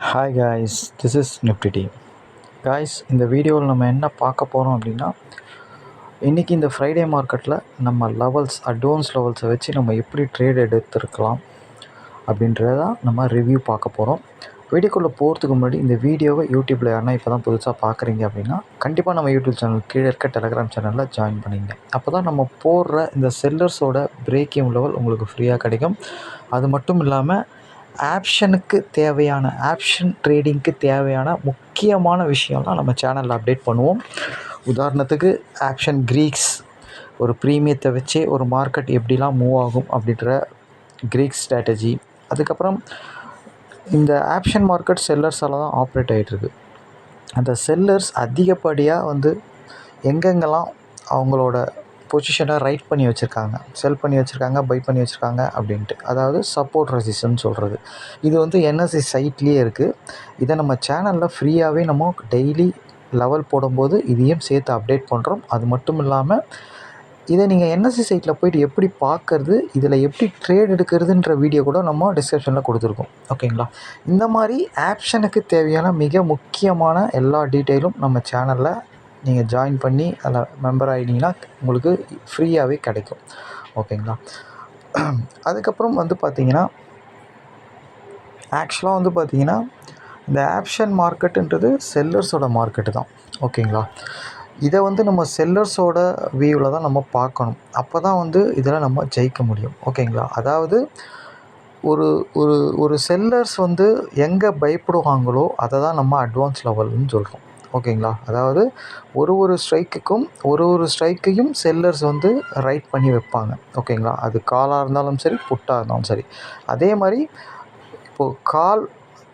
Hi guys, this is Nifty team. Guys, இந்த வீடியோவில் நம்ம என்ன பார்க்க போகிறோம் அப்படின்னா, இன்றைக்கி இந்த ஃப்ரைடே மார்க்கெட்டில் நம்ம அட்வான்ஸ் லெவல்ஸை வச்சு நம்ம எப்படி ட்ரேட் எடுத்துருக்கலாம் அப்படின்றதான் நம்ம ரிவ்யூ பார்க்க போகிறோம். வீடியோக்குள்ளே போகிறதுக்கு முன்னாடி இந்த வீடியோவை யூடியூப்பில் யாருன்னா இப்போ தான் புதுசாக பார்க்குறீங்க அப்படின்னா கண்டிப்பாக நம்ம யூடியூப் சேனல் கீழே இருக்க டெலகிராம் சேனலில் ஜாயின் பண்ணிங்க. அப்போ தான் நம்ம போடுற இந்த செல்லர்ஸோட பிரேக்கிங் லெவல் உங்களுக்கு ஃப்ரீயாக கிடைக்கும். அது மட்டும் இல்லாமல் ஆப்ஷன் ட்ரேடிங்க்கு தேவையான முக்கியமான விஷயம்லாம் நம்ம சேனலில் அப்டேட் பண்ணுவோம். உதாரணத்துக்கு ஆப்ஷன் க்ரீக்ஸ், ஒரு ப்ரீமியத்தை வச்சே ஒரு மார்க்கெட் எப்படிலாம் மூவ் ஆகும் அப்படின்ற க்ரீக்ஸ் ஸ்ட்ராட்டஜி. அதுக்கப்புறம் இந்த ஆப்ஷன் மார்க்கெட் செல்லர்ஸால் தான் ஆப்ரேட் ஆகிட்டுருக்கு. அந்த செல்லர்ஸ் அதிகப்படியாக எங்கெங்கெல்லாம் அவங்களோட பொசிஷனை ரைட் பண்ணி வச்சுருக்காங்க, செல் பண்ணி வச்சுருக்காங்க, பை பண்ணி வச்சுருக்காங்க அப்படின்ட்டு, அதாவது சப்போர்ட் ரெசிஸ்டன்ஸ் சொல்கிறது. இது என்எஸ்சி சைட்லேயே இருக்குது. இதை நம்ம சேனலில் ஃப்ரீயாகவே நம்ம டெய்லி லெவல் போடும்போது இதையும் சேர்த்து அப்டேட் பண்ணுறோம். அது மட்டும் இல்லாமல் இதை நீங்கள் என்எஸ்சி சைட்டில் போய்ட்டு எப்படி பார்க்குறது, இதில் எப்படி ட்ரேட் எடுக்கிறதுன்ற வீடியோ கூட நம்ம டிஸ்கிரிப்ஷனில் கொடுத்துருக்கோம். ஓகேங்களா? இந்த மாதிரி ஆப்ஷனுக்கு தேவையான மிக முக்கியமான எல்லா டீட்டெயிலும் நம்ம சேனலில் நீங்கள் ஜாயின் பண்ணி அதில் மெம்பர் ஆகிட்டீங்கன்னா உங்களுக்கு ஃப்ரீயாகவே கிடைக்கும். ஓகேங்களா? அதுக்கப்புறம் பார்த்திங்கன்னா, ஆக்சுவலாக பார்த்திங்கன்னா இந்த ஆப்ஷன் மார்க்கெட்டுன்றது செல்லர்ஸோட மார்க்கெட்டு தான். ஓகேங்களா? இதை நம்ம செல்லர்ஸோட வியூவில் தான் நம்ம பார்க்கணும். அப்போ தான் இதில் நம்ம ஜெயிக்க முடியும். ஓகேங்களா? அதாவது ஒரு ஒரு ஒரு செல்லர்ஸ் எங்கே பயப்படுவாங்களோ அதை தான் நம்ம அட்வான்ஸ் லெவல்னு சொல்கிறோம். ஓகேங்களா? அதாவது ஒரு ஸ்ட்ரைக்கையும் செல்லர்ஸ் ரைட் பண்ணி வைப்பாங்க. ஓகேங்களா? அது காலாக இருந்தாலும் சரி, புட்டாக இருந்தாலும் சரி. அதே மாதிரி இப்போது கால்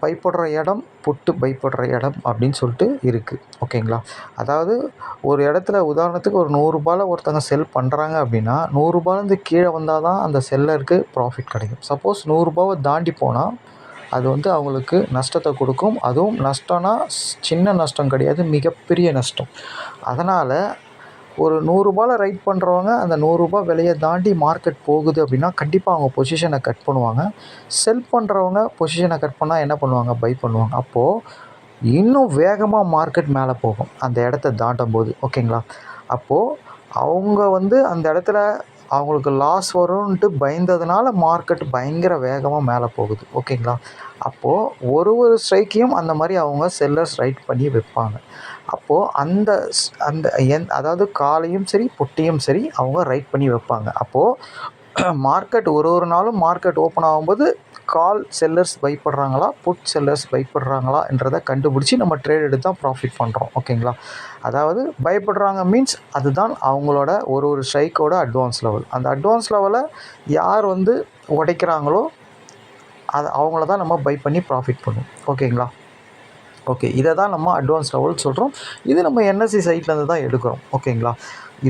பயப்படுற இடம், புட்டு பயப்படுற இடம் அப்படின்னு சொல்லிட்டு இருக்குது. ஓகேங்களா? அதாவது ஒரு இடத்துல உதாரணத்துக்கு ஒரு 100 ஒருத்தங்க செல் பண்ணுறாங்க அப்படின்னா 100 கீழே வந்தால் தான் அந்த செல்லருக்கு ப்ராஃபிட் கிடைக்கும். சப்போஸ் 100 தாண்டி போனால் அது அவங்களுக்கு நஷ்டத்தை கொடுக்கும். அதுவும் நஷ்டம்னா சின்ன நஷ்டம் கிடையாது, மிகப்பெரிய நஷ்டம். அதனால் ஒரு 100 ரைட் பண்ணுறவங்க அந்த 100 விலையை தாண்டி மார்க்கெட் போகுது அப்படின்னா கண்டிப்பாக அவங்க பொசிஷனை கட் பண்ணுவாங்க. செல் பண்ணுறவங்க பொசிஷனை கட் பண்ணால் என்ன பண்ணுவாங்க? பை பண்ணுவாங்க. அப்போது இன்னும் வேகமாக மார்க்கெட் மேலே போகும் அந்த இடத்த தாண்டும் போது. ஓகேங்களா? அப்போது அவங்க அந்த இடத்துல அவங்களுக்கு லாஸ் வரும்ன்ட்டு பயந்ததுனால மார்க்கெட் பயங்கர வேகமாக மேலே போகுது. ஓகேங்களா? அப்போது ஒரு ஸ்ட்ரைக்கையும் அந்த மாதிரி அவங்க செல்லர்ஸ் ரைட் பண்ணி வைப்பாங்க. அப்போது அதாவது காலையும் சரி, புட்டையும் சரி அவங்க ரைட் பண்ணி வைப்பாங்க. அப்போது மார்க்கெட் ஒரு நாளும் மார்க்கெட் ஓப்பன் ஆகும்போது கால் செல்லர்ஸ் பயப்படுறாங்களா, புட் செல்லர்ஸ் பயப்படுறாங்களா என்றதை கண்டுபிடிச்சி நம்ம ட்ரேட் எடுத்து தான் ப்ராஃபிட் பண்ணுறோம். ஓகேங்களா? அதாவது பயப்படுறாங்க மீன்ஸ் அதுதான் அவங்களோட ஒரு ஸ்ட்ரைக்கோட அட்வான்ஸ் லெவல். அந்த அட்வான்ஸ் லெவலை யார் உடைக்கிறாங்களோ அவங்கள தான் நம்ம பை பண்ணி ப்ராஃபிட் பண்ணுவோம். ஓகேங்களா? ஓகே, இதை தான் நம்ம அட்வான்ஸ் லெவல் சொல்கிறோம். இது நம்ம என்எஸ்சி சைட்லேருந்து தான் எடுக்கிறோம். ஓகேங்களா?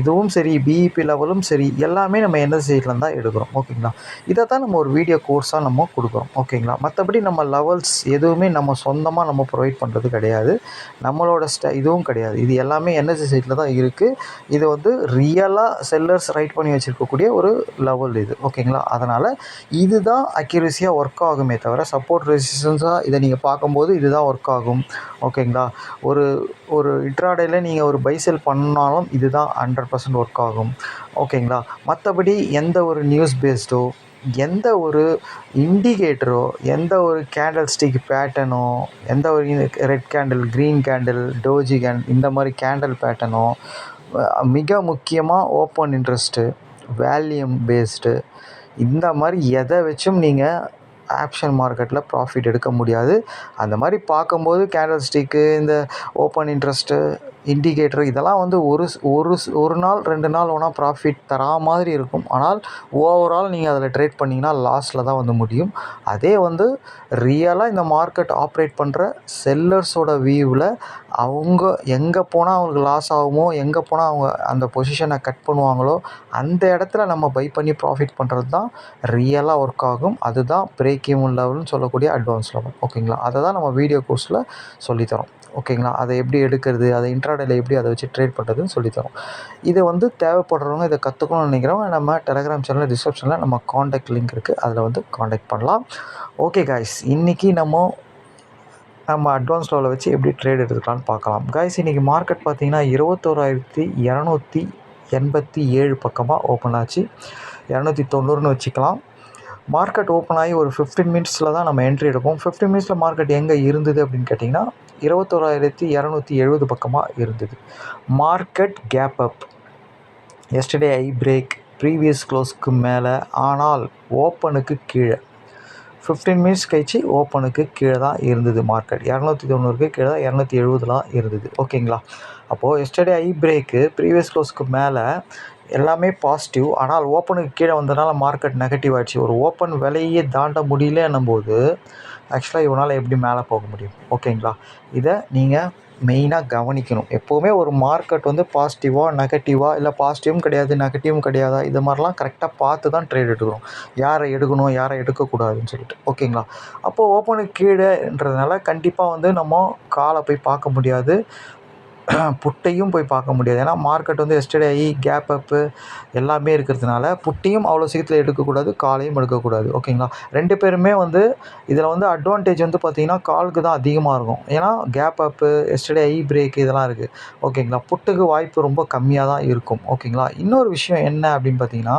இதுவும் சரி, பிஇபி லெவலும் சரி, எல்லாமே நம்ம என்எஸ்சி சைட்லேருந்து தான் எடுக்கிறோம். ஓகேங்களா? இதை தான் நம்ம ஒரு வீடியோ கோர்ஸாக நம்ம கொடுக்குறோம். ஓகேங்களா? மற்றபடி நம்ம லெவல்ஸ் எதுவுமே நம்ம சொந்தமாக நம்ம ப்ரொவைட் பண்ணுறது கிடையாது. நம்மளோட இதுவும் கிடையாது. இது எல்லாமே என்எஸ்சி சைட்டில் தான் இருக்குது. இது ரியலாக செல்லர்ஸ் ரைட் பண்ணி வச்சுருக்கக்கூடிய ஒரு லெவல் இது. ஓகேங்களா? அதனால் இது தான் அக்யூரஸியாக ஒர்க் ஆகுமே தவிர சப்போர்ட் ரெசிஸ்டன்ஸாக இதை நீங்கள் பார்க்கும்போது இது தான் ஒர்க் ஆகும். ஓகேங்களா? ஒரு இன்ட்ராடேல நீங்கள் ஒரு பை செல் பண்ணாலும் இது தான் 100% ஒர்க் ஆகும். ஓகேங்களா? மற்றபடி எந்த ஒரு நியூஸ் பேஸ்டோ, எந்த ஒரு இண்டிகேட்டரோ, எந்த ஒரு கேண்டில் ஸ்டிக் பேட்டர்னோ, எந்த ஒரு red candle, green candle, doji இந்த மாதிரி கேண்டில் பேட்டர்னோ, மிக முக்கியமாக ஓப்பன் இன்ட்ரெஸ்ட்டு, வேல்யூம் பேஸ்டு, இந்த மாதிரி எதை வச்சும் நீங்கள் ஆப்ஷன் மார்க்கெட்டில் ப்ராஃபிட் எடுக்க முடியாது. அந்த மாதிரி பார்க்கும்போது கேண்டில் ஸ்டிக்கு, இந்த ஓப்பன் இன்ட்ரெஸ்ட்டு, இண்டிகேட்டர் இதெல்லாம் ஒரு நாள் 2 நாள் வேணால் ப்ராஃபிட் தரா மாதிரி இருக்கும். ஆனால் ஓவரால் நீங்கள் அதில் ட்ரேட் பண்ணிங்கன்னா லாஸில் தான் முடியும். அதே ரியலாக இந்த மார்க்கெட் ஆப்ரேட் பண்ணுற செல்லர்ஸோட வியூவில் அவங்க எங்கே போனால் அவங்களுக்கு லாஸ் ஆகுமோ, எங்கே போனால் அவங்க அந்த பொசிஷனை கட் பண்ணுவாங்களோ அந்த இடத்துல நம்ம பை பண்ணி ப்ராஃபிட் பண்ணுறது தான் ரியலாக ஒர்க் ஆகும். அதுதான் பிரேக் ஈவன் லெவல்னு சொல்லக்கூடிய அட்வான்ஸ் லெவல். ஓகேங்களா? அதை தான் நம்ம வீடியோ கோர்ஸில் சொல்லித்தரோம். ஓகேங்களா? அதை எப்படி எடுக்கிறது, அதை இன்ட்ராடேல எப்படி அதை வச்சு ட்ரேட் பண்ணுறதுன்னு சொல்லித்தரோம். இதை தேவைப்படுறவங்க, இதை கற்றுக்கணும்னு நினைக்கிறவங்க நம்ம டெலகிராம் சேனல் டிஸ்கிரிப்ஷனில் நம்ம காண்டாக்ட் லிங்க் இருக்குது. அதில் காண்டாக்ட் பண்ணலாம். ஓகே காய்ஸ், இன்றைக்கி நம்ம நம்ம அட்வான்ஸ் லெவலில் வச்சு எப்படி ட்ரேட் எடுத்துக்கலாம்னு பார்க்கலாம். கைஸ், இன்றைக்கி மார்க்கெட் பார்த்திங்கன்னா 21,287 பக்கமாக ஓப்பன் ஆச்சு. 290ன்னு வச்சுக்கலாம். மார்க்கெட் ஓப்பன் ஆகி ஒரு 15 மினிட்ஸில் தான் நம்ம என்ட்ரி எடுப்போம். 15 மினிட்ஸில் மார்க்கெட் எங்கே இருந்தது அப்படின்னு கேட்டிங்கன்னா 21,270 பக்கமாக இருந்தது. Market gap up, yesterday high break, previous க்ளோஸ்க்கு மேலே, ஆனால் ஓப்பனுக்கு கீழே. 15 மினிட்ஸ் கழிச்சு ஓப்பனுக்கு கீழே தான் இருந்தது மார்க்கெட். 290க்கு கீழே தான் 270 இருந்தது. ஓகேங்களா? அப்போது எஸ்டர்டே ஐ பிரேக்கு, ப்ரீவியஸ் க்ளோஸ்க்கு மேலே எல்லாமே பாசிட்டிவ். ஆனால் ஓப்பனுக்கு கீழே வந்ததுனால மார்க்கெட் நெகட்டிவ் ஆகிடுச்சு. ஒரு ஓப்பன் விலையே தாண்ட முடியலன்னும் போது ஆக்சுவலாக இவனால் எப்படி மேலே போக முடியும்? ஓகேங்களா? இதை நீங்கள் மெயினாக கவனிக்கணும். எப்போவுமே ஒரு மார்க்கெட் வந்து பாசிட்டிவாக நெகட்டிவாக, இல்லை பாசிட்டிவும் கிடையாது நெகட்டிவும் கிடையாதா, இது மாதிரிலாம் கரெக்டாக பார்த்து தான் ட்ரேட் எடுக்கணும். யாரை எடுக்கணும் யாரை எடுக்கக்கூடாதுன்னு சொல்லிட்டு. ஓகேங்களா? அப்போது ஓப்பனுக்கு கீழேன்றதுனால கண்டிப்பாக வந்து நம்ம காலை போய் பார்க்க முடியாது, புட்டையும் போய் பார்க்க முடியாது. ஏன்னா மார்க்கெட் வந்து எஸ்டர்டே ஐ கேப் அப்பு எல்லாமே இருக்கிறதுனால புட்டையும் அவ்வளோ சீக்கிரத்தில் எடுக்கக்கூடாது, காலையும் எடுக்கக்கூடாது. ஓகேங்களா? 2 பேருமே வந்து இதில் வந்து அட்வான்டேஜ் வந்து பார்த்திங்கன்னா காலுக்கு தான் அதிகமாக இருக்கும். ஏன்னா gap up, yesterday high break இதெல்லாம் இருக்குது. ஓகேங்களா? புட்டுக்கு வாய்ப்பு ரொம்ப கம்மியாக தான் இருக்கும். ஓகேங்களா? இன்னொரு விஷயம் என்ன அப்படின்னு பார்த்திங்கன்னா,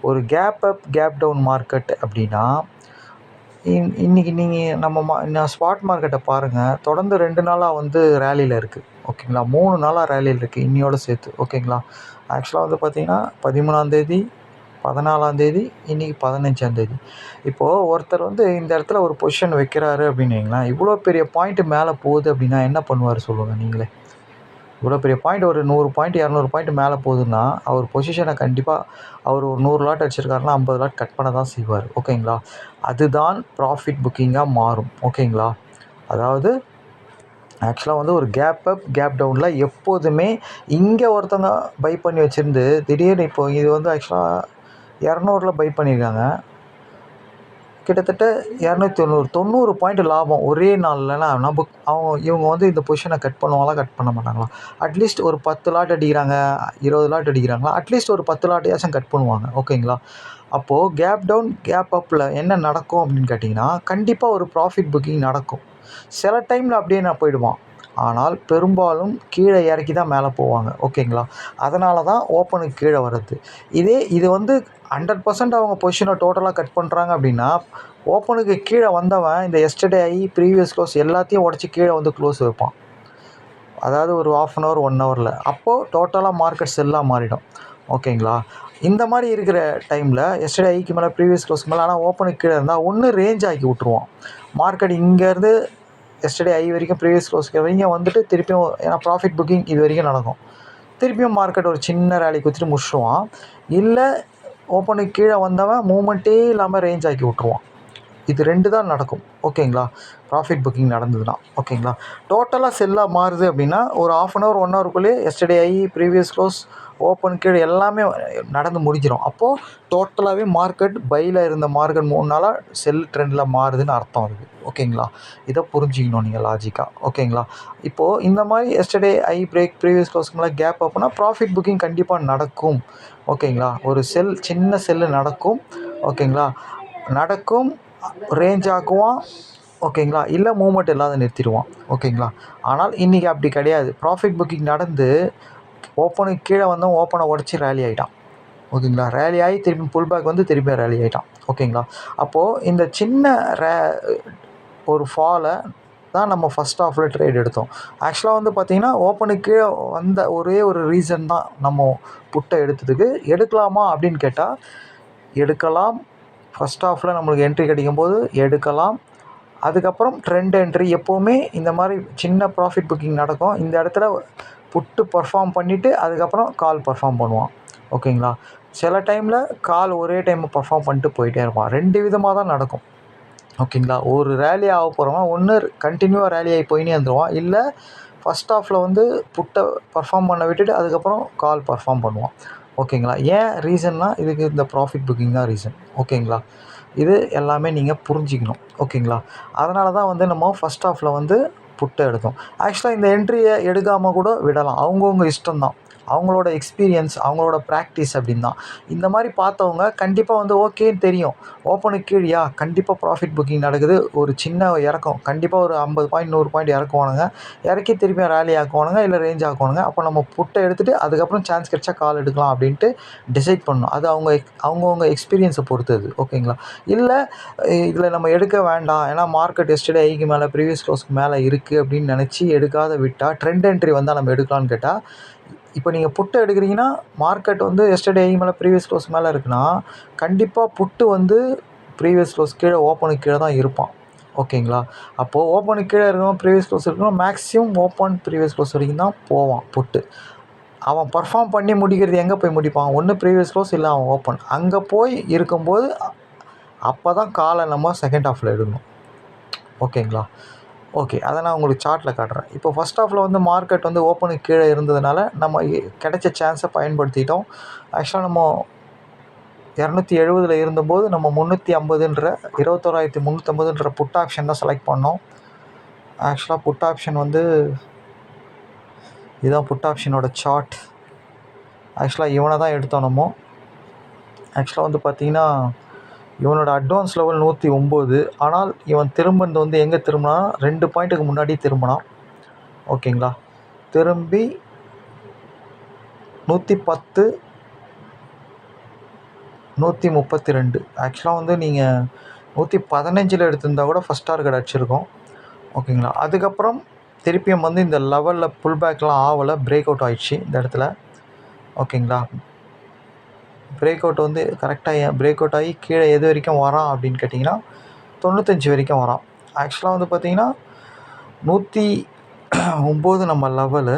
ஒரு gap up gap down market அப்படின்னா இன்றைக்கி நான் ஸ்பாட் மார்க்கெட்டை பாருங்கள். தொடர்ந்து 2 நாளாக வந்து ரேலியில் இருக்குது. ஓகேங்களா? 3 நாளாக ரேலியில் இருக்குது இன்னையோட சேர்த்து. ஓகேங்களா? ஆக்சுவலாக வந்து பார்த்திங்கன்னா 13ஆந்தேதி, 14ஆந்தேதி, இன்றைக்கி 15ஆந்தேதி. இப்போது ஒருத்தர் வந்து இந்த இடத்துல ஒரு பொசிஷன் வைக்கிறாரு அப்படின்னு வைங்களேன், இவ்வளோ பெரிய பாயிண்ட்டு மேலே போகுது அப்படின்னா என்ன பண்ணுவார் சொல்லுங்கள் நீங்களே? இவ்வளோ பெரிய பாயிண்ட், ஒரு 100 பாயிண்ட் 200 பாயிண்ட் மேலே போகுதுன்னா அவர் பொசிஷனை கண்டிப்பாக அவர் ஒரு 100 லாட் அடிச்சிருக்காருன்னா 50 லாட் கட் பண்ண தான் செய்வார். ஓகேங்களா? அதுதான் ப்ராஃபிட் புக்கிங்காக மாறும். ஓகேங்களா? அதாவது ஆக்சுவலாக வந்து ஒரு கேப் அப் கேப் டவுனில் எப்போதுமே இங்கே ஒருத்தவங்க பை பண்ணி வச்சுருந்து திடீர்னு இப்போ இது வந்து ஆக்சுவலாக 200 பை பண்ணியிருக்காங்க. கிட்டத்தட்ட 290 பாயிண்ட் லாபம் ஒரே நாள்லனா இவங்க வந்து இந்த பொசிஷனை கட் பண்ணுவாங்களா கட் பண்ண மாட்டாங்களா? அட்லீஸ்ட் ஒரு 10 லாட் அடிக்கிறாங்க, 20 லாட் அடிக்கிறாங்களா, அட்லீஸ்ட் ஒரு 10 லாட்டையாச்சும் கட் பண்ணுவாங்க. ஓகேங்களா? அப்போது கேப் டவுன் கேப் அப்பில் என்ன நடக்கும் அப்படின்னு கேட்டிங்கன்னா கண்டிப்பாக ஒரு ப்ராஃபிட் புக்கிங் நடக்கும். சில டைமில் அப்படியே நான் போயிடுவான், ஆனால் பெரும்பாலும் கீழே இறக்கி தான் மேலே போவாங்க. ஓகேங்களா? அதனால தான் ஓப்பனுக்கு கீழே வர்றது. இது வந்து 100% அவங்க பொசிஷனை டோட்டலாக கட் பண்ணுறாங்க அப்படின்னா ஓப்பனுக்கு கீழே வந்தவன் இந்த எஸ்டர்டே ஐ ப்ரீவியஸ் க்ளோஸ் எல்லாத்தையும் உடச்சி கீழே வந்து க்ளோஸ் வைப்பான். அதாவது ஒரு 1/2 அன் ஹவர் 1 ஹவரில். அப்போது டோட்டலாக மார்க்கெட் செல்லாக மாறிடும். ஓகேங்களா? இந்த மாதிரி இருக்கிற டைமில் எஸ்டர்டே ஐக்கு மேலே ப்ரீவியஸ் க்ளோஸ்க்கு மேலே ஆனால் ஓப்பனுக்கு கீழே இருந்தால் ஒன்று ரேஞ்ச் ஆக்கி விட்ருவோம். மார்க்கெட் இங்கேருந்து எஸ்டர்டே ஐ வரைக்கும் ப்ரீவியஸ் க்ளோஸ்க்கு வரைக்கும் வந்துட்டு திருப்பியும், ஏன்னா ப்ராஃபிட் புக்கிங் இது வரைக்கும் நடக்கும், திருப்பியும் மார்க்கெட் ஒரு சின்ன ரேலி குத்திட்டு முடிச்சுடுவான். இல்லை ஓப்பனுக்கு கீழே வந்தவன் மூமெண்ட்டே இல்லாமல் ரேஞ்ச் ஆக்கி விட்ருவான். இது 2 தான் நடக்கும். ஓகேங்களா? ப்ராஃபிட் புக்கிங் நடந்ததுன்னா. ஓகேங்களா? டோட்டலாக செல்லாக மாறுது அப்படின்னா ஒரு 1/2 அன் ஹவர் 1 ஹவருக்குள்ளேயே yesterday high previous close open கீழே எல்லாமே நடந்து முடிஞ்சிடும். அப்போது டோட்டலாகவே மார்க்கெட் பையில் இருந்த மார்க்கெட் 3 நாளாக செல் ட்ரெண்டில் மாறுதுன்னு அர்த்தம் இருக்குது. ஓகேங்களா? இதை புரிஞ்சிக்கணும் நீங்கள் லாஜிக்காக. ஓகேங்களா? இப்போது இந்த மாதிரி எஸ்டர்டே ஐ பிரேக் ப்ரீவியஸ் க்ளோஸ்க்கு மேலே கேப் அப்னா ப்ராஃபிட் புக்கிங் கண்டிப்பாக நடக்கும். ஓகேங்களா? ஒரு சின்ன செல்லு நடக்கும். ஓகேங்களா? நடக்கும், ரேஞ்ச் ஆக்குவான். ஓகேங்களா? இல்லை மூவ்மெண்ட் இல்லாத நிறுத்திடுவான். ஓகேங்களா? ஆனால் இன்றைக்கி அப்படி கிடையாது. ப்ராஃபிட் புக்கிங் நடந்து ஓப்பனுக்கு கீழே வந்தவன் ஓப்பனை உடச்சி ரேலி ஆகிட்டான். ஓகேங்களா? ரேலி ஆகி திருப்பி புல் பேக் வந்து திருப்பி ரேலி ஆகிட்டான். ஓகேங்களா? அப்போது இந்த சின்ன ஒரு ஃபாலை தான் நம்ம ஃபஸ்ட் ஹாஃபில் ட்ரேட் எடுத்தோம். ஆக்சுவலாக வந்து பார்த்திங்கன்னா ஓப்பனுக்கு கீழே வந்த ஒரே ஒரு ரீசன் தான் நம்ம புட்டை எடுத்ததுக்கு. எடுக்கலாமா அப்படின்னு கேட்டால் எடுக்கலாம். ஃபஸ்ட் ஹாஃபில் நம்மளுக்கு என்ட்ரி கிடைக்கும்போது எடுக்கலாம். அதுக்கப்புறம் ட்ரெண்ட் என்ட்ரி எப்போவுமே இந்த மாதிரி சின்ன ப்ராஃபிட் புக்கிங் நடக்கும். இந்த இடத்துல புட்டு பர்ஃபார்ம் பண்ணிவிட்டு அதுக்கப்புறம் கால் பர்ஃபார்ம் பண்ணுவான். ஓகேங்களா? சில டைமில் கால் ஒரே டைம் பர்ஃபார்ம் பண்ணிட்டு போயிட்டே இருப்பான். 2 விதமாக தான் நடக்கும். ஓகேங்களா? ஒரு ரேலி ஆக போகிறவன் ஒன்று கண்டினியூவாக ரேலி ஆகி போயினே வந்துடுவான், இல்லை ஃபஸ்ட் ஹாஃபில் வந்து புட்டை பர்ஃபார்ம் பண்ண விட்டுட்டு அதுக்கப்புறம் கால் பர்ஃபார்ம் பண்ணுவான். ஓகேங்களா? ஏன் ரீசன்னா இதுக்கு இந்த ப்ராஃபிட் புக்கிங் தான் ரீசன். ஓகேங்களா? இது எல்லாமே நீங்கள் புரிஞ்சிக்கணும். ஓகேங்களா? அதனால தான் வந்து நம்ம ஃபஸ்ட் ஹாஃபில் வந்து புட்டை எடுத்தோம். ஆக்சுவலாக இந்த என்ட்ரியை எடுக்காமல் கூட விடலாம், அவங்கவுங்க இஷ்டம்தான். அவங்களோட எக்ஸ்பீரியன்ஸ், அவங்களோட ப்ராக்டிஸ் அப்படின்னு தான். இந்த மாதிரி பார்த்தவங்க கண்டிப்பாக வந்து ஓகேன்னு தெரியும். ஓப்பனுக்கு கீழயா கண்டிப்பாக ப்ராஃபிட் புக்கிங் நடக்குது. ஒரு சின்ன இறக்கம் கண்டிப்பாக ஒரு 50 பாயிண்ட் 100 பாயிண்ட் இறக்குவானுங்க. இறக்கி திருப்பியும் ரேலி ஆக்குவானுங்க, இல்லை ரேஞ்ச் ஆக்குவானுங்க. அப்போ நம்ம புட்டை எடுத்துகிட்டு அதுக்கப்புறம் சான்ஸ் கிடைச்சா கால் எடுக்கலாம் அப்படின்ட்டு டிசைட் பண்ணணும். அது அவங்கவுங்க எக்ஸ்பீரியன்ஸை பொறுத்தது. ஓகேங்களா? இல்லை இதில் நம்ம எடுக்க வேண்டாம், ஏன்னா மார்க்கெட் எஸ்டர்டே ஐக்கு மேலே ப்ரீவியஸ் க்ளோஸ்க்கு மேலே இருக்குது அப்படின்னு நினச்சி எடுக்காத விட்டால் ட்ரெண்ட் என்ட்ரி வந்தால் நம்ம எடுக்கலான்னு கேட்டால், இப்போ நீங்கள் புட்டு எடுக்கிறீங்கன்னா மார்க்கெட் வந்து எஸ்டர்டே ஐ மேலே ப்ரீவியஸ் க்ளோஸ் மேலே இருக்குன்னா கண்டிப்பாக புட்டு வந்து ப்ரீவியஸ் க்ளோஸ் கீழே ஓப்பனுக்கு கீழே தான் இருப்பான். ஓகேங்களா? அப்போது ஓப்பனுக்கு கீழே இருக்கணும், ப்ரீவியஸ் க்ளோஸ் இருக்கணும், மேக்ஸிமம் ஓப்பன் ப்ரீவியஸ் க்ளோஸ் வரைக்கும் தான் போவான் புட்டு. அவன் பர்ஃபார்ம் பண்ணி முடிக்கிறது எங்கே போய் முடிப்பான்? ஒன்று ப்ரீவியஸ் க்ளோஸ், இல்லை அவன் ஓப்பன். அங்கே போய் இருக்கும்போது அப்போ தான் காலை நம்ம செகண்ட் ஹாஃபில் எடுக்கணும். ஓகேங்களா? ஓகே, அதை நான் உங்களுக்கு சார்ட்டில் காட்டுறேன். இப்போ ஃபஸ்ட் ஹாஃபில் வந்து மார்க்கெட் வந்து ஓப்பனுக்கு கீழே இருந்ததுனால நம்ம கிடைச்ச சான்ஸை பயன்படுத்திட்டோம். ஆக்சுவலாக நம்ம 270 இருந்தபோது நம்ம 350ன்ற 21,350ன்ற புட் ஆப்ஷன் தான் செலக்ட் பண்ணோம். ஆக்சுவலாக புட் ஆப்ஷன் வந்து இதுதான் புட் ஆப்ஷனோட சார்ட். ஆக்சுவலாக இவனை தான் எடுத்தோம் நம்ம. ஆக்சுவலாக வந்து பார்த்திங்கன்னா இவனோட அட்வான்ஸ் லெவல் 109. ஆனால் இவன் திரும்பினது வந்து எங்கே திரும்பினா 2 பாயிண்ட்டுக்கு முன்னாடி திரும்பினான். ஓகேங்களா? திரும்பி 110 132. ஆக்சுவலாக வந்து நீங்கள் 115 எடுத்திருந்தால் கூட ஃபஸ்ட் டார்கெட் அடிச்சிருக்கோம். ஓகேங்களா? அதுக்கப்புறம் திருப்பியும் வந்து இந்த லெவலில் புல் பேக்லாம் ஆகலை, பிரேக் அவுட் ஆகிடுச்சு இந்த இடத்துல. ஓகேங்களா? பிரேக் அவுட் வந்து கரெக்டாக பிரேக் அவுட் ஆகி கீழே எது வரைக்கும் வரான் அப்படின்னு கேட்டிங்கன்னா 95 வரைக்கும் வரான். ஆக்சுவலாக வந்து பார்த்திங்கன்னா 109 நம்ம லெவலு.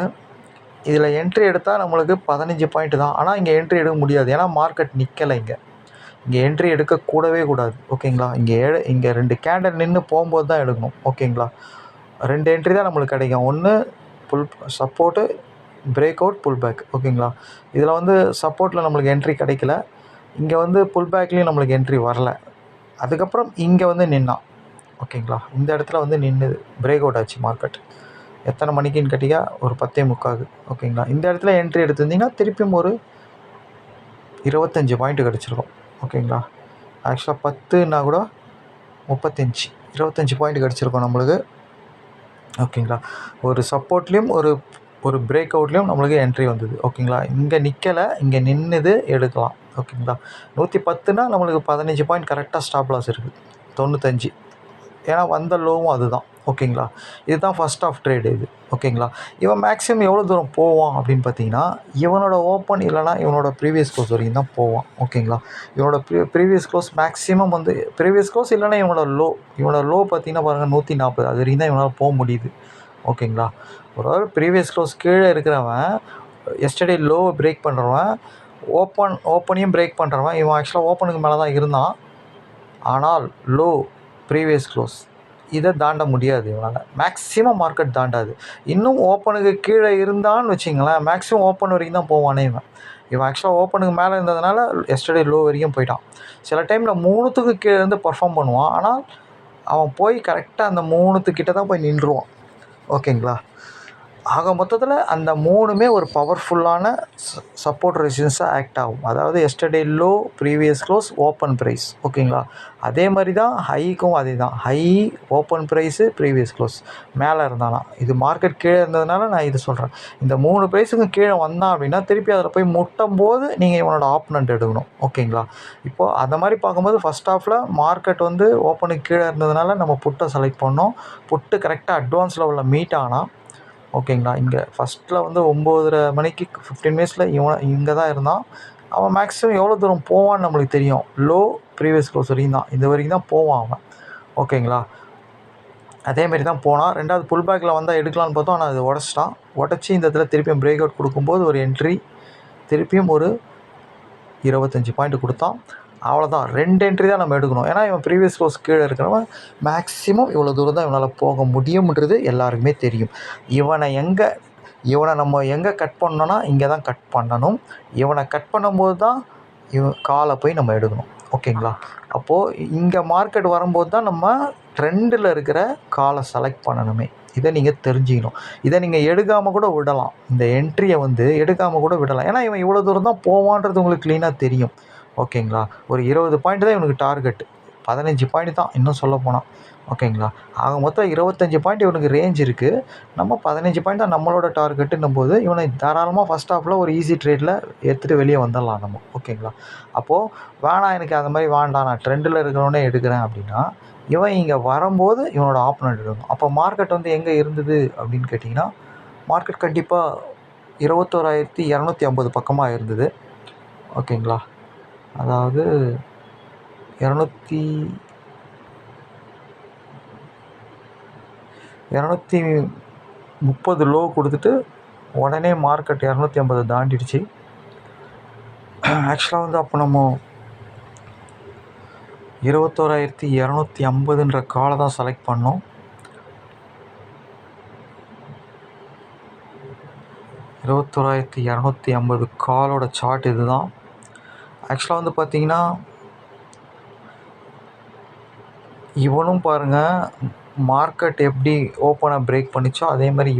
இதில் என்ட்ரி எடுத்தால் நம்மளுக்கு 15 பாயிண்ட் தான். ஆனால் இங்கே என்ட்ரி எடுக்க முடியாது, ஏன்னா மார்க்கெட் நிற்கலை. இங்கே என்ட்ரி எடுக்கக்கூடவே கூடாது. ஓகேங்களா? இங்கே 2 கேண்டல் நின்று போகும்போது தான் எடுக்கணும். ஓகேங்களா? 2 என்ட்ரி தான் நம்மளுக்கு கிடைக்கும். ஒன்று pull support, breakout, pullback. ஓகேங்களா? இதில் வந்து சப்போர்ட்டில் நம்மளுக்கு என்ட்ரி கிடைக்கல. இங்கே வந்து புல் பேக்லேயும் நம்மளுக்கு என்ட்ரி வரல. அதுக்கப்புறம் இங்கே வந்து நின்னான். ஓகேங்களா? இந்த இடத்துல வந்து நின்று பிரேக் அவுட் ஆச்சு மார்க்கெட். எத்தனை மணிக்குன்னு கேட்டிங்க? ஒரு 10:45. ஓகேங்களா? இந்த இடத்துல என்ட்ரி எடுத்திருந்தீங்கன்னா திருப்பியும் ஒரு 25 பாயிண்ட் கிடச்சிருக்கும். ஓகேங்களா? ஆக்சுவலாக 10ன்னா கூட 35, 25 பாயிண்ட் கிடச்சிருக்கும் நம்மளுக்கு. ஓகேங்களா? ஒரு சப்போர்ட்லேயும் ஒரு பிரேக் அவுட்லேயும் நம்மளுக்கு என்ட்ரி வந்தது. ஓகேங்களா? இங்கே நிற்கலை, இங்கே நின்றுது, எடுக்கலாம். ஓகேங்களா? 110னா நம்மளுக்கு 15 பாயிண்ட் கரெக்டாக ஸ்டாப் லாஸ் இருக்குது. 95, ஏன்னா வந்த லோவும் அதுதான். ஓகேங்களா? இதுதான் ஃபஸ்ட் ஆஃப் ட்ரேடு இது. ஓகேங்களா? இவன் மேக்ஸிமம் எவ்வளோ தூரம் போவான் அப்படின்னு பார்த்தீங்கன்னா, இவனோட ஓப்பன் இல்லைனா இவனோட ப்ரீவியஸ் க்ளோஸ் வரைக்கும் தான் போவான். ஓகேங்களா? இவனோட ப்ரீவியஸ் க்ளோஸ் மேக்ஸிமம் வந்து ப்ரீவியஸ் க்ளோஸ் இல்லைனா இவனோட லோ பார்த்திங்கன்னா பாருங்கள் 140. அது வரைக்கும் தான் இவனால் போக முடியுது. ஓகேங்களா? ஒரு ப்ரீவியஸ் க்ளோஸ் கீழே இருக்கிறவன், எஸ்டர்டே லோவை பிரேக் பண்ணுறவன், ஓப்பனையும் பிரேக் பண்ணுறவன், இவன் ஆக்சுவலாக ஓப்பனுக்கு மேலே தான் இருந்தான். ஆனால் லோ ப்ரீவியஸ் க்ளோஸ் இதை தாண்ட முடியாது இவனால். மேக்ஸிமம் மார்க்கெட் தாண்டாது. இன்னும் ஓப்பனுக்கு கீழே இருந்தான்னு வச்சிங்களேன், மேக்ஸிமம் ஓப்பன் வரைக்கும் தான் போவானே இவன் ஆக்சுவலாக ஓப்பனுக்கு மேலே இருந்ததுனால எஸ்டர்டே லோ வரைக்கும் போயிட்டான். சில டைமில் 3த்துக்கு கீழே இருந்து பர்ஃபார்ம் பண்ணுவான். ஆனால் அவன் போய் கரெக்டாக அந்த 3த்துக்கிட்ட தான் போய் நின்றுவான். ஓகேங்களா? ஆக மொத்தத்தில் அந்த 3மே ஒரு பவர்ஃபுல்லான சப்போர்ட் ரெசிஸ்டன்ஸாக ஆக்ட் ஆகும். அதாவது yesterday low, previous close, open price. ஓகேங்களா? அதே மாதிரி தான் ஹைக்கும் அதே தான். High, open price, previous close மேலே இருந்தானா. இது மார்க்கெட் கீழே இருந்ததுனால நான் இது சொல்கிறேன். இந்த 3 ப்ரைஸுக்கும் கீழே வந்தான் அப்படின்னா திருப்பி அதில் போய் முட்டும் போது நீங்கள் இவனோட ஆப்பனண்ட் எடுக்கணும். ஓகேங்களா? இப்போது அந்த மாதிரி பார்க்கும்போது ஃபஸ்ட் ஹாஃபில் மார்க்கெட் வந்து ஓப்பனுக்கு கீழே இருந்ததுனால நம்ம புட்டை செலக்ட் பண்ணோம். புட்டு கரெக்டாக அட்வான்ஸ் லெவலில் மீட் ஆனால், ஓகேங்களா, இங்கே ஃபஸ்ட்டில் வந்து 9:30 மணிக்கு 15 மினிட்ஸில் இங்கே தான் இருந்தான். அவன் மேக்ஸிமம் எவ்வளோ தூரம் போவான்னு நம்மளுக்கு தெரியும். லோ, ப்ரீவியஸ் க்ளோஸ் வரைக்கும் தான், இது வரைக்கும் தான் போவான் அவன். ஓகேங்களா? அதேமாரி தான் போனான். 2வது புல் பேக்கில் வந்தால் எடுக்கலான்னு பார்த்தோம், ஆனால் அது உடச்சிட்டான். உடச்சி இந்த இடத்துல திருப்பியும் பிரேக் அவுட் கொடுக்கும்போது ஒரு என்ட்ரி, திருப்பியும் ஒரு 25 பாயிண்ட் கொடுத்தான். அவ்வளோதான். 2 என்ட்ரி தான் நம்ம எடுக்கணும். ஏன்னா இவன் ப்ரீவியஸ் க்ளோஸ் கீழே இருக்கிறவன் மேக்ஸிமம் இவ்வளோ தூரம் தான் இவனால் போக முடியும்ன்றது எல்லாருக்குமே தெரியும். இவனை நம்ம எங்கே கட் பண்ணோன்னா இங்கே தான் கட் பண்ணணும். இவனை கட் பண்ணும்போது தான் காலை போய் நம்ம எடுக்கணும். ஓகேங்களா. அப்போது இங்கே மார்க்கெட் வரும்போது தான் நம்ம ட்ரெண்டில் இருக்கிற காலை செலக்ட் பண்ணணுமே. இதை நீங்கள் தெரிஞ்சுக்கணும். இதை நீங்கள் எடுக்காமல் கூட விடலாம். இந்த என்ட்ரியை வந்து எடுக்காமல் கூட விடலாம். ஏன்னா இவன் இவ்வளோ தூரம் தான் போவான்றது உங்களுக்கு க்ளீனாக தெரியும். ஓகேங்களா. ஒரு 20 பாயிண்ட் தான் இவனுக்கு டார்கெட். 15 பாயிண்ட் தான் இன்னும் சொல்லப்போனால். ஓகேங்களா. ஆக மொத்தம் 25 பாயிண்ட் இவனுக்கு ரேஞ்ச் இருக்குது. நம்ம 15 பாயிண்ட் தான் நம்மளோட டார்கெட்டுன்னும் போது இவனை தாராளமாக ஃபஸ்ட் ஹாஃபில் ஒரு ஈஸி ட்ரேடில் எடுத்துகிட்டு வெளியே வந்துடலாம் நம்ம. ஓகேங்களா. அப்போது வேணாம், எனக்கு அது மாதிரி வேண்டாம், நான் ட்ரெண்டில் இருக்கிறவனே எடுக்கிறேன் அப்படின்னா இவன் இங்கே வரும்போது இவனோட ஆப்போனண்ட் எடுக்கணும். அப்போ மார்க்கெட் வந்து எங்கே இருந்தது அப்படின்னு கேட்டிங்கன்னா, மார்க்கெட் கண்டிப்பாக 21,250 பக்கமாக இருந்தது. ஓகேங்களா. அதாவது 230 லோ கொடுத்துட்டு உடனே மார்க்கெட் 250 தாண்டிடுச்சு. ஆக்சுவலாக வந்து அப்போ நம்ம 21,250ன்ற காலை தான் செலக்ட் பண்ணோம். 21,250 காலோட சார்ட் இது தான். ஆக்சுவலாக வந்து பார்த்திங்கன்னா இவனும் பாருங்கள், மார்க்கெட் எப்படி ஓப்பனாக பிரேக் பண்ணிச்சோ அதே மாதிரி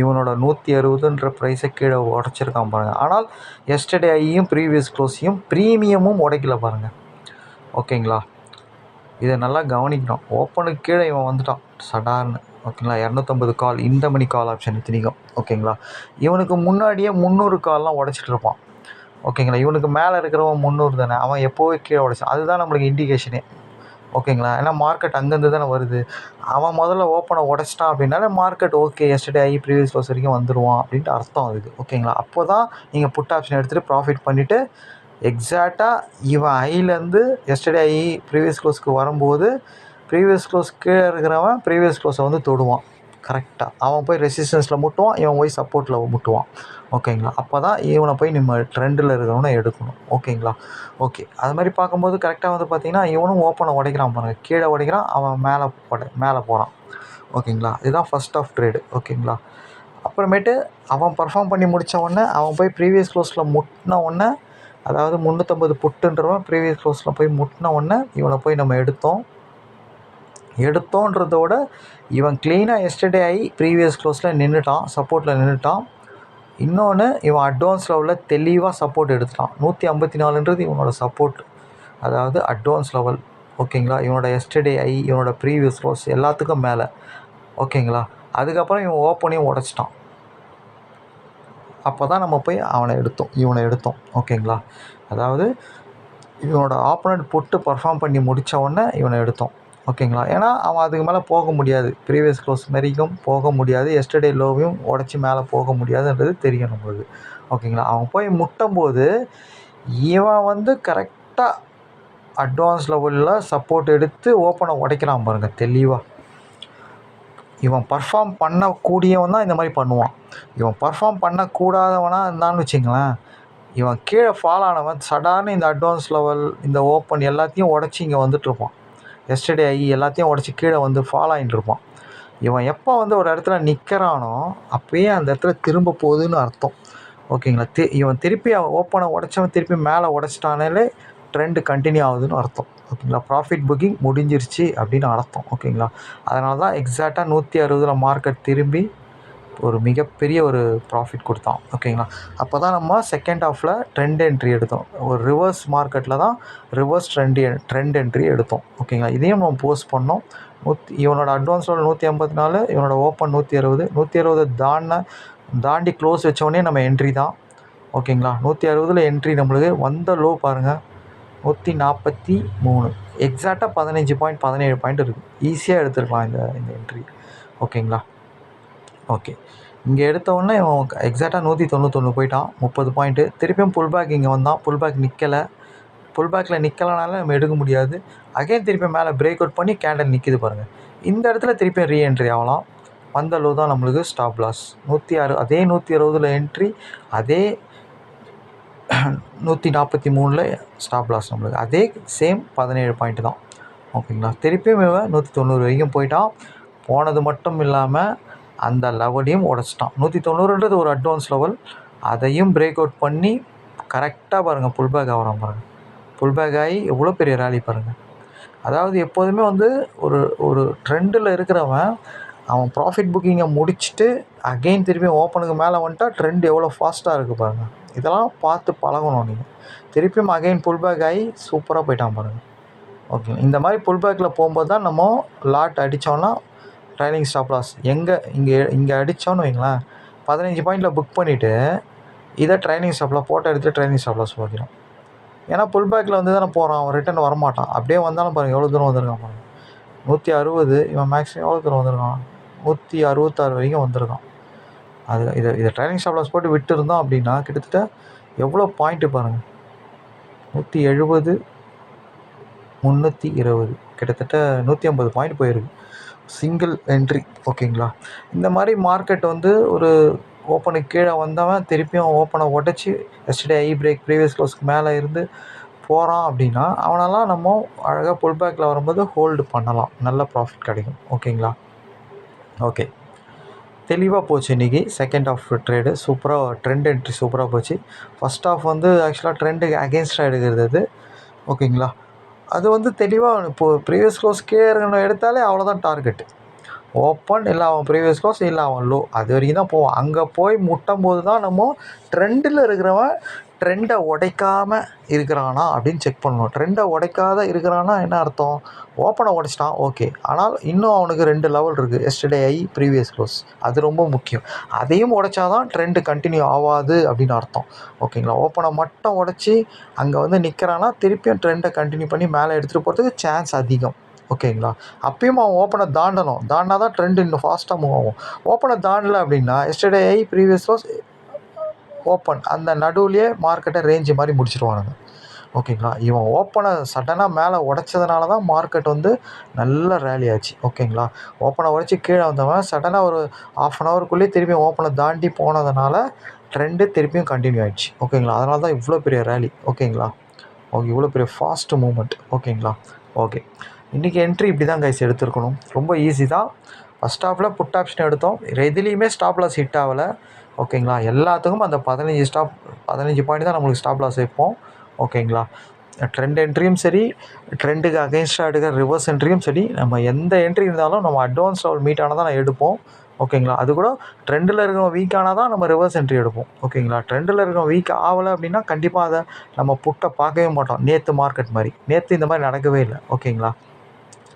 இவனோட 160ன்ற ப்ரைஸை கீழே உடச்சிருக்கான் பாருங்கள். ஆனால் எஸ்டர்டே ஐயும் ப்ரீவியஸ் க்ளோஸையும் ப்ரீமியமும் உடைக்கல பாருங்கள். ஓகேங்களா. இதை நல்லா கவனிக்கணும். ஓப்பனுக்கு கீழே இவன் வந்துட்டான் சடார்னு. ஓகேங்களா. 250 கால் இந்த மணி கால் ஆப்ஷன் இத்தனைக்கும். ஓகேங்களா. இவனுக்கு முன்னாடியே 300 கால்லாம் உடச்சிட்டு இருப்பான். ஓகேங்களா. இவனுக்கு மேலே இருக்கிறவன் 300 தானே, அவன் எப்போவே கீழே உடச்சான். அதுதான் நம்மளுக்கு இண்டிகேஷனே. ஓகேங்களா. ஏன்னா மார்க்கெட் அங்கேருந்து தானே வருது. அவன் முதல்ல ஓப்பனை உடச்சிட்டான் அப்படின்னாலே market okay yesterday high previous close வரைக்கும் வந்துடுவான் அப்படின்ட்டு அர்த்தம் அதுக்கு. ஓகேங்களா. அப்போ தான் நீங்கள் புட் ஆப்ஷன் எடுத்துகிட்டு ப்ராஃபிட் பண்ணிவிட்டு எக்ஸாக்டாக இவன் ஐலேருந்து எஸ்டர்டே ஐ ப்ரீவியஸ் க்ளோஸ்க்கு வரும்போது ப்ரீவியஸ் க்ளோஸ் கீழே இருக்கிறவன் ப்ரீவியஸ் க்ளோஸை வந்து தொடுவான். கரெக்டாக அவன் போய் ரெசிஸ்டன்ஸில் முட்டுவான், இவன் போய் சப்போர்ட்டில் முட்டுவான். ஓகேங்களா. அப்போ தான் இவனை போய் நம்ம ட்ரெண்டில் இருக்கிறவனை எடுக்கணும். ஓகேங்களா. ஓகே. அது மாதிரி பார்க்கும்போது கரெக்டாக வந்து பார்த்திங்கன்னா இவனும் ஓப்பனை உடைக்கிறான் பாருங்கள். கீழே உடைக்கிறான், அவன் மேலே போகிறான். ஓகேங்களா. இதுதான் ஃபஸ்ட் ஆஃப் ட்ரேடு. ஓகேங்களா. அப்புறமேட்டு அவன் பர்ஃபார்ம் பண்ணி முடித்த உடனே அவன் போய் ப்ரீவியஸ் க்ளோஸில் முட்டின உடனே, அதாவது 350 புட்டுன்றவன் ப்ரீவியஸ் க்ளோஸில் போய் முட்டின உடனே இவனை போய் நம்ம எடுத்தோன்றதோட இவன் க்ளீனாக எஸ்டர்டே ஆகி ப்ரீவியஸ் க்ளோஸில் நின்றுட்டான், சப்போர்ட்டில் நின்றுட்டான். இன்னொன்று இவன் அட்வான்ஸ் லெவலில் தெளிவாக சப்போர்ட் எடுத்துட்டான். 154ன்றது இவனோட சப்போர்ட், அதாவது அட்வான்ஸ் லெவல். ஓகேங்களா. இவனோட எஸ்டர்டே ஆகி இவனோட ப்ரீவியஸ் க்ளோஸ் எல்லாத்துக்கும் மேலே. ஓகேங்களா. அதுக்கப்புறம் இவன் ஓப்பனையும் உடச்சிட்டான். அப்போ தான் நம்ம போய் இவனை எடுத்தோம். ஓகேங்களா. அதாவது இவனோட ஆப்போனண்ட் புட்டு பர்ஃபார்ம் பண்ணி முடித்த உடனே இவனை எடுத்தோம். ஓகேங்களா. ஏன்னா அவன் அதுக்கு மேலே போக முடியாது, ப்ரீவியஸ் க்ளோஸ் வரைக்கும் போக முடியாது, எஸ்டர்டே லோவையும் உடச்சி மேலே போக முடியாதுன்றது தெரியும் நம்மளுக்கு. ஓகேங்களா. அவன் போய் முட்டும்போது இவன் வந்து கரெக்டாக அட்வான்ஸ் லெவலில் சப்போர்ட் எடுத்து ஓப்பனை உடைக்கிறான் பாருங்கள் தெளிவாக. இவன் பர்ஃபார்ம் பண்ணக்கூடியவன் தான் இந்த மாதிரி பண்ணுவான். இவன் பர்ஃபார்ம் பண்ணக்கூடாதவனாக இருந்தான்னு வச்சுங்களேன், இவன் கீழே ஃபால் ஆனவன் சடார்னு இந்த அட்வான்ஸ் லெவல் இந்த ஓப்பன் எல்லாத்தையும் உடச்சி இங்கே வந்துட்டுருப்பான். எஸ்டர்டே ஆகி எல்லாத்தையும் உடச்சி கீழே வந்து ஃபால் ஆகிட்டு இருப்பான். இவன் எப்போ வந்து ஒரு இடத்துல நிற்கிறானோ அப்போயே அந்த இடத்துல திரும்ப போகுதுன்னு அர்த்தம். ஓகேங்களா. இவன் திருப்பி அவன் ஓப்பனை உடச்சவன் திருப்பி மேலே உடச்சிட்டானாலே ட்ரெண்டு கண்டினியூ ஆகுதுன்னு அர்த்தம். ஓகேங்களா. ப்ராஃபிட் புக்கிங் முடிஞ்சிருச்சு அப்படின்னு அர்த்தம். ஓகேங்களா. அதனால தான் எக்ஸாக்டாக 160 மார்க்கெட் திரும்பி ஒரு மிகப்பெரிய ஒரு ப்ராஃபிட் கொடுத்தான். ஓகேங்களா. அப்போ தான் நம்ம செகண்ட் ஹாஃபில் ட்ரெண்ட் என்ட்ரி எடுத்தோம். ஒரு ரிவர்ஸ் மார்க்கெட்டில் தான் ரிவர்ஸ் ட்ரெண்ட் என்ட்ரி எடுத்தோம். ஓகேங்களா. இதையும் நம்ம போஸ்ட் பண்ணோம். இவனோட அட்வான்ஸ் லெவல் 154, இவனோட ஓப்பன் 160 தாண்டி க்ளோஸ் வச்சோடனே நம்ம என்ட்ரி தான். ஓகேங்களா. 160 என்ட்ரி நம்மளுக்கு வந்த லோ பாருங்கள் 143. எக்ஸாக்டாக 15 பாயிண்ட் 17 பாயிண்ட் இருக்குது. ஈஸியாக எடுத்துருக்கலாம் இந்த என்ட்ரி. ஓகேங்களா. ஓகே. இங்கே எடுத்தோடனே இவன் எக்ஸாக்டாக 191 போயிட்டான், 30 பாயிண்ட்டு. திருப்பியும் புல் பேக் இங்கே வந்தான், புல் பேக் நிற்கலை. புல் பேக்கில் நிற்கலனால நம்ம எடுக்க முடியாது. அகைன் திருப்பி மேலே பிரேக் அவுட் பண்ணி கேண்டில் நிற்கிது பாருங்கள். இந்த இடத்துல திருப்பியும் ரீஎன்ட்ரி ஆகலாம். வந்த லோ தான் நம்மளுக்கு ஸ்டாப் லாஸ் 106. அதே 160 என்ட்ரி, அதே 143 ஸ்டாப் லாஸ் நம்மளுக்கு. அதே சேம் 17 பாயிண்ட்டு தான். ஓகேங்களா. திருப்பியும் இவன் 190 வரைக்கும் போயிட்டான். போனது மட்டும் இல்லாமல் அந்த லெவலையும் உடச்சிட்டான். 190ன்றது ஒரு அட்வான்ஸ் லெவல், அதையும் பிரேக் அவுட் பண்ணி கரெக்டாக பாருங்கள் புல் பேக் ஆகிறான் பாருங்கள். புல் பேக் ஆகி எவ்வளோ பெரிய ரேலி பாருங்கள். அதாவது எப்போதுமே வந்து ஒரு ஒரு ட்ரெண்டில் இருக்கிறவன் அவன் ப்ராஃபிட் புக்கிங்கை முடிச்சுட்டு அகெயின் திருப்பி ஓப்பனுக்கு மேலே வந்துட்டா ட்ரெண்ட் எவ்வளோ ஃபாஸ்ட்டாக இருக்குது பாருங்கள். இதெல்லாம் பார்த்து பழகணும் நீங்கள். திருப்பியும் அகெயின் புல் பேக் ஆகி சூப்பராக போயிட்டான் பாருங்கள். ஓகே, இந்த மாதிரி புல் பேக்கில் போகும்போது தான் நம்ம லாட் அடித்தோன்னா ட்ரைலிங் ஸ்டாப் லாஸ் இங்கே அடித்தோன்னு வைங்களேன், 15 பாயிண்டில் புக் பண்ணிவிட்டு இதை ட்ரைனிங் ஸ்டாப்பில் ஃபோட்டோ எடுத்து ட்ரைனிங் ஸ்டாப் லாஸ் வைக்கிறோம். ஏன்னா புல் பேக்கில் வந்து தானே போகிறான், அவன் ரிட்டன் வரமாட்டான். அப்படியே வந்தாலும் பாருங்கள் எவ்வளோ தூரம் வந்திருக்கான் பாருங்கள். 160, இவன் மேக்ஸிமம் எவ்வளோ தூரம் வந்திருக்கான், 166 வரைக்கும் வந்திருக்கான். இதை ட்ரைனிங் ஸ்டாப் லாஸ் போட்டு விட்டு இருந்தோம் அப்படின்னா கிட்டத்தட்ட எவ்வளோ பாயிண்ட்டு பாருங்கள், 170, 320, கிட்டத்தட்ட 150 பாயிண்ட் போயிருக்கு சிங்கிள் என்ட்ரி. ஓகேங்களா. இந்த மாதிரி மார்க்கெட் வந்து ஒரு ஓப்பனுக்கு கீழே வந்தவன் திருப்பியும் ஓப்பனை உடச்சி எஸ்டர்டே ஐ பிரேக் ப்ரீவியஸ் க்ளோஸ்க்கு மேலே இருந்து போகிறான் அப்படின்னா அவனெல்லாம் நம்ம அழகாக புல் பேக்கில் வரும்போது ஹோல்டு பண்ணலாம், நல்ல ப்ராஃபிட் கிடைக்கும். ஓகேங்களா. ஓகே, தெளிவாக போச்சு இன்றைக்கி. செகண்ட் ஆஃப் ட்ரேடு சூப்பராக, ட்ரெண்ட் என்ட்ரி சூப்பராக போச்சு. ஃபஸ்ட் ஆஃப் வந்து ஆக்சுவலாக ட்ரெண்டுக்கு அகேன்ஸ்டாக எடுக்கிறது அது. ஓகேங்களா. அது வந்து தெளிவாக இப்போது ப்ரீவியஸ் க்ளோஸ் கீழே எடுத்தாலே அவ்வளோதான் டார்கெட்டு. ஓப்பன் இல்லை அவன் ப்ரீவியஸ் க்ளோஸ் இல்லை அவன் லோ, அது வரைக்கும் தான் போவான். அங்கே போய் முட்டும் போது தான் நம்ம ட்ரெண்டில் இருக்கிறவன் ட்ரெண்டை உடைக்காமல் இருக்கிறானா அப்படின்னு செக் பண்ணணும். ட்ரெண்டை உடைக்காத இருக்கிறானா என்ன அர்த்தம், ஓப்பனை உடைச்சிட்டான் ஓகே, ஆனால் இன்னும் அவனுக்கு 2 லெவல் இருக்குது, எஸ்டர்டே ஐ ப்ரீவியஸ் க்ளோஸ், அது ரொம்ப முக்கியம். அதையும் உடைச்சாதான் ட்ரெண்டு கண்டினியூ ஆகாது அப்படின்னு அர்த்தம். ஓகேங்களா. ஓப்பனை மட்டும் உடச்சி அங்கே வந்து நிற்கிறான்னா திருப்பியும் ட்ரெண்டை கண்டினியூ பண்ணி மேலே எடுத்துகிட்டு போகிறதுக்கு சான்ஸ் அதிகம். ஓகேங்களா. அப்பயும் அவன் ஓப்பனை தாண்டணும், தாண்டினா தான் ட்ரெண்ட் இன்னும் ஃபாஸ்ட்டாக மூவ் ஆகும். ஓப்பனை தாண்டலை அப்படின்னா yesterday high previous close open அந்த நடுவுலையே மார்க்கெட்டை ரேஞ்சு மாதிரி முடிச்சிருவானுங்க. ஓகேங்களா. இவன் ஓப்பனை சடனாக மேலே உடச்சதுனால தான் மார்க்கெட் வந்து நல்ல ரேலி ஆச்சு. ஓகேங்களா. ஓப்பனை உடச்சி கீழே வந்தவன் சடனாக ஒரு 1/2 அன் ஹவருக்குள்ளேயே திருப்பியும் ஓப்பனை தாண்டி போனதுனால ட்ரெண்டு திருப்பியும் கண்டினியூ ஆகிடுச்சு. ஓகேங்களா. அதனால தான் இவ்வளோ பெரிய ரேலி. ஓகேங்களா. ஓகே, இவ்வளோ பெரிய ஃபாஸ்ட் மூமெண்ட். ஓகேங்களா. ஓகே, இன்றைக்கி என்ட்ரி இப்படி தான் கைஸ் எடுத்துருக்கணும். ரொம்ப ஈஸி தான். ஃபஸ்ட் ஹாஃபில் புட் ஆப்ஷன் எடுத்தோம், எதுலேயுமே ஸ்டாப் லாஸ் ஹிட் ஆகலை. ஓகேங்களா. எல்லாத்துக்கும் அந்த 15 பாயிண்ட் தான் நம்மளுக்கு ஸ்டாப் லாஸ் வைப்போம். ஓகேங்களா. ட்ரெண்ட் என்ட்ரியும் சரி, ட்ரெண்டுக்கு அகெயின்ஸ்டாக எடுக்கிற ரிவர்ஸ் என்ட்ரியும் சரி, நம்ம எந்த என்ட்ரி இருந்தாலும் நம்ம அட்வான்ஸ் லெவல் மீட் ஆனால் தான் எடுப்போம். ஓகேங்களா. அது கூட ட்ரெண்டில் இருக்கிறவங்க வீக் ஆனால் தான் நம்ம ரிவர்ஸ் என்ட்ரி எடுப்போம். ஓகேங்களா. ட்ரெண்டில் இருக்கிறவங்க வீக் ஆகலை அப்படின்னா கண்டிப்பாக அதை நம்ம புட்டை பார்க்கவே மாட்டோம். நேற்று மார்க்கெட் மாதிரி நேற்று இந்த மாதிரி நடக்கவே இல்லை. ஓகேங்களா.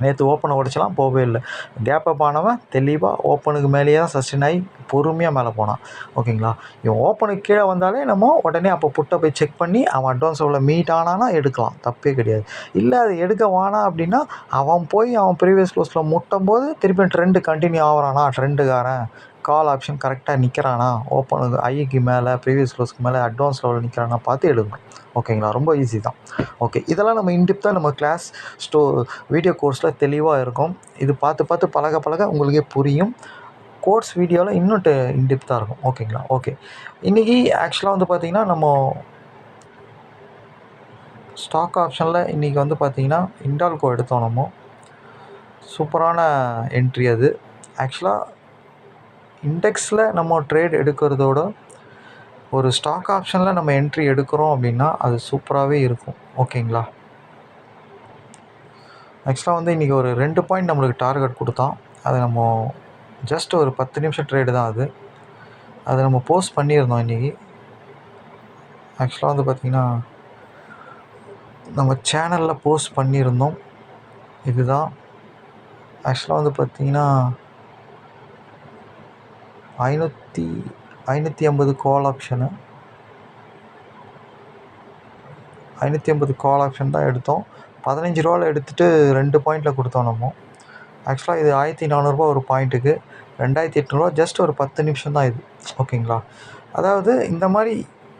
நேற்று ஓப்பனை உடச்சலாம் போகவே இல்லை. கேப் அப் ஆனவன் தெளிவாக ஓப்பனுக்கு மேலேயே தான் சஸ்டெயின் ஆகி பொறுமையாக மேலே போனான். ஓகேங்களா. இவன் ஓப்பனுக்கு கீழே வந்தாலே நம்ம உடனே அப்போ புட்டை போய் செக் பண்ணி அவன் அட்வான்ஸ் எவ்வளோ மீட் ஆனானா எடுக்கலாம், தப்பே கிடையாது. இல்லை அது எடுக்க வானா அப்படின்னா அவன் போய் அவன் ப்ரீவியஸ் க்ளோஸில் முட்டும் போது திருப்பி ட்ரெண்டு கண்டினியூ ஆகிறானா, ட்ரெண்டுக்காரன் கால் ஆப்ஷன் கரெக்டாக நிற்கிறானா, ஓப்பனுக்கு ஐக்கு மேலே ப்ரீவியஸ் க்ளோஸ்க்கு மேலே அட்வான்ஸ் லெவலில் நிற்கிறானா பார்த்து எடுக்கணும். ஓகேங்களா. ரொம்ப ஈஸி தான். ஓகே, இதெல்லாம் நம்ம இன்டிப்தான் நம்ம கிளாஸ் வீடியோ கோர்ஸில் தெளிவாக இருக்கும். இது பார்த்து பழக உங்களுக்கே புரியும். கோர்ஸ் வீடியோவில் இன்னும் இன்டிப்தாக இருக்கும். ஓகேங்களா. ஓகே, இன்றைக்கி ஆக்சுவலாக வந்து பார்த்திங்கன்னா நம்ம ஸ்டாக் ஆப்ஷனில் இன்றைக்கி வந்து பார்த்திங்கன்னா இண்டால்கோ எடுத்தோம். நம்ம சூப்பரான என்ட்ரி அது. ஆக்சுவலாக இண்டெக்ஸில் நம்ம ட்ரேட் எடுக்கிறதோட ஒரு ஸ்டாக் ஆப்ஷனில் நம்ம என்ட்ரி எடுக்கிறோம் அப்படின்னா அது சூப்பராகவே இருக்கும். ஓகேங்களா. ஆக்சுவலாக வந்து இன்றைக்கி ஒரு 2 பாயிண்ட் நம்மளுக்கு டார்கெட் கொடுத்தான். அது நம்ம ஜஸ்ட் ஒரு 10 நிமிஷம் ட்ரேடு தான் அது. அதை நம்ம போஸ்ட் பண்ணியிருந்தோம் இன்றைக்கி. ஆக்சுவலாக வந்து பார்த்திங்கன்னா நம்ம சேனலில் போஸ்ட் பண்ணியிருந்தோம். இதுதான் ஆக்சுவலாக வந்து பார்த்திங்கன்னா 550 கால் ஆப்ஷனு, 550 கால் ஆப்ஷன் தான் எடுத்தோம். 15 ரூபாவில் எடுத்துகிட்டு 2 பாயிண்டில் கொடுத்தோம் நம்ம. ஆக்சுவலாக இது 1400 ஒரு பாயிண்ட்டுக்கு, 2800 ஜஸ்ட் ஒரு 10 நிமிஷம் தான் இது. ஓகேங்களா. அதாவது இந்த மாதிரி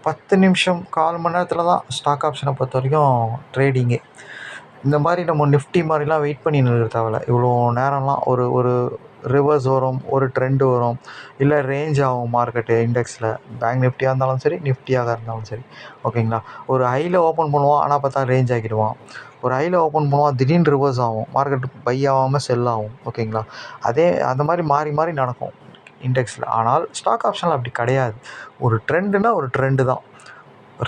10 நிமிஷம் 1/4 மணி நேரத்தில் தான் ஸ்டாக் ஆப்ஷனை பொறுத்த வரைக்கும் ட்ரேடிங்கு. இந்த மாதிரி நம்ம நிஃப்டி மாதிரிலாம் வெயிட் பண்ணி நிற்க தேவையில்ல. இவ்வளோ நேரம்லாம் ஒரு ரிவர்ஸ் வரும், ஒரு ட்ரெண்டு வரும், இல்லை ரேஞ்ச் ஆகும் மார்க்கெட்டு இண்டெக்ஸில். பேங்க் நிஃப்டியாக இருந்தாலும் சரி, நிஃப்டியாக இருந்தாலும் சரி. ஓகேங்களா. ஒரு ஹையில் ஓப்பன் பண்ணுவான், ஆனால் பார்த்தா ரேஞ்ச் ஆக்கிடுவான். ஒரு ஹையில் ஓப்பன் பண்ணுவான், திடீர்னு ரிவர்ஸ் ஆகும், மார்க்கெட் பை ஆகாமல் செல் ஆகும். ஓகேங்களா. அந்த மாதிரி மாறி நடக்கும் இண்டெக்ஸில். ஆனால் ஸ்டாக் ஆப்ஷனில் அப்படி கிடையாது. ஒரு ட்ரெண்டுனா ஒரு ட்ரெண்டு தான்.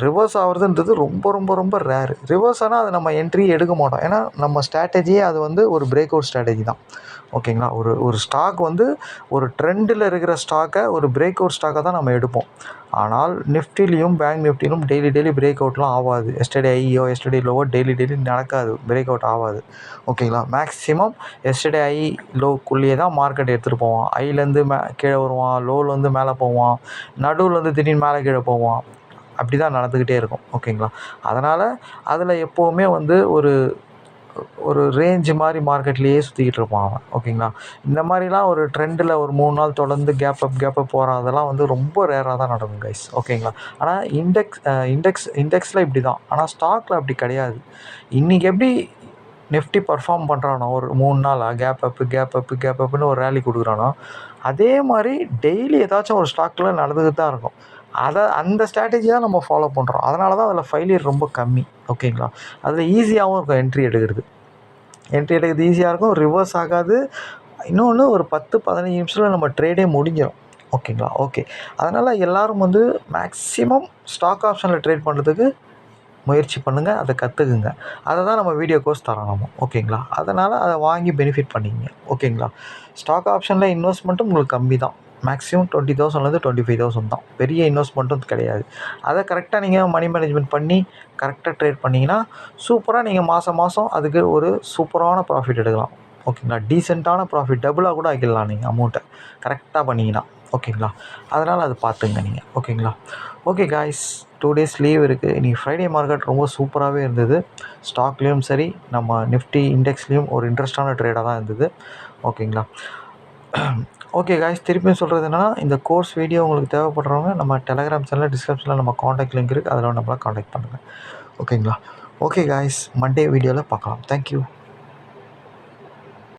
ரிவர்ஸ் ஆகிறதுன்றது ரொம்ப ரொம்ப ரொம்ப ரேரு. ரிவர்ஸ் ஆனால் அது நம்ம என்ட்ரி எடுக்க மாட்டோம். ஏன்னா நம்ம ஸ்ட்ராட்டஜியே அது வந்து ஒரு பிரேக் அவுட் ஸ்ட்ராட்டஜி தான். ஓகேங்களா? ஒரு ஸ்டாக் வந்து ஒரு ட்ரெண்டில் இருக்கிற ஸ்டாக்கை ஒரு பிரேக் அவுட் ஸ்டாக்கை தான் நம்ம எடுப்போம். ஆனால் நிஃப்டிலையும் பேங்க் நிஃப்டிலும் டெய்லி பிரேக் அவுட்லாம் ஆகாது. எஸ்டர்டே ஐயோ எஸ்டர்டே லோவோ டெய்லி நடக்காது, பிரேக் அவுட் ஆகாது. ஓகேங்களா? மேக்ஸிமம் எஸ்டர்டே ஐ லோக்குள்ளேயே தான் மார்க்கெட் எடுத்துகிட்டு போவான். ஐலேருந்து கீழே வருவான், லோவிலேருந்து மேலே போவான், நடுவில் வந்து திடீர்னு மேலே கீழே போவான். அப்படி தான் நடந்துக்கிட்டே இருக்கும். ஓகேங்களா? அதனால் அதில் எப்போவுமே வந்து ஒரு ரேஞ்சு மாதிரி மார்க்கெட்லேயே சுற்றிக்கிட்டு இருப்பான் அவன். ஓகேங்களா? இந்த மாதிரிலாம் ஒரு ட்ரெண்டில் ஒரு 3 நாள் தொடர்ந்து கேப் அப் போகிறான். அதெல்லாம் வந்து ரொம்ப ரேராக தான் நடக்கும் கைஸ். ஓகேங்களா? ஆனால் இண்டெக்ஸில் இப்படி தான். ஆனால் ஸ்டாக்கில் அப்படி கிடையாது. இன்றைக்கி எப்படி நிஃப்டி பர்ஃபார்ம் பண்ணுறானோ ஒரு 3 நாளாக கேப் அப்புன்னு ஒரு ரேலி கொடுக்குறானோ, அதே மாதிரி டெய்லி ஏதாச்சும் ஒரு ஸ்டாக்கில் நடந்துக்கிட்டு தான் இருக்கும். அந்த ஸ்ட்ராட்டஜி தான் நம்ம ஃபாலோ பண்ணுறோம். அதனால தான் அதில் ஃபெயிலியர் ரொம்ப கம்மி. ஓகேங்களா? அதில் ஈஸியாகவும் இருக்கும் என்ட்ரி எடுக்கிறது ஈஸியாக இருக்கும், ரிவர்ஸ் ஆகாது. இன்னொன்று ஒரு 10-15 நிமிஷத்தில் நம்ம ட்ரேடே முடிஞ்சிடும். ஓகேங்களா? ஓகே. அதனால் எல்லோரும் வந்து மேக்ஸிமம் ஸ்டாக் ஆப்ஷனில் ட்ரேட் பண்ணுறதுக்கு முயற்சி பண்ணுங்கள், அதை கற்றுக்குங்க. அதை தான் நம்ம வீடியோ கோர்ஸ் தரோம் நம்ம. ஓகேங்களா? அதனால் அதை வாங்கி பெனிஃபிட் பண்ணிக்கங்க. ஓகேங்களா? ஸ்டாக் ஆப்ஷனில் இன்வெஸ்ட்மெண்ட்டும் உங்களுக்கு கம்மி தான். மேக்ஸிமம் 20,000லேருந்து 25,000 தான். பெரிய இன்வெஸ்ட்மெண்ட்டும் கிடையாது. அதை கரெக்டாக நீங்கள் மணி மேனேஜ்மெண்ட் பண்ணி கரெக்டாக ட்ரேட் பண்ணிங்கன்னா சூப்பராக நீங்கள் மாதம் அதுக்கு ஒரு சூப்பரான ப்ராஃபிட் எடுக்கலாம். ஓகேங்களா? டீசெண்டான ப்ராஃபிட் டபுளாக கூட ஆக்கிடலாம் நீங்கள் அமௌண்ட்டை கரெக்டாக பண்ணிங்கன்னா. ஓகேங்களா? அதனால் அது பார்த்துங்க நீங்கள். ஓகேங்களா? ஓகே காய்ஸ், 2 டேஸ் லீவ் இருக்குது. இன்றைக்கி ஃப்ரைடே மார்க்கெட் ரொம்ப சூப்பராகவே இருந்தது. ஸ்டாக்லேயும் சரி, நம்ம நிஃப்டி இண்டெக்ஸ்லேயும் ஒரு இன்ட்ரெஸ்டான ட்ரேடாக தான் இருந்தது. ஓகேங்களா? ஓகே காய்ஸ், திருப்பியும் சொல்கிறது என்னென்னா, இந்த கோர்ஸ் வீடியோ உங்களுக்கு தேவைப்படுறவங்க நம்ம டெலகிராம் சேனலில் டிஸ்கிரிப்ஷனில் நம்ம காண்டாக்ட் லிங்க் இருக்குது, அதில் நம்மளை காண்டாக்ட் பண்ணுங்கள். ஓகேங்களா? ஓகே காய்ஸ், மண்டே வீடியோவில் பார்க்கலாம். தேங்க்யூ.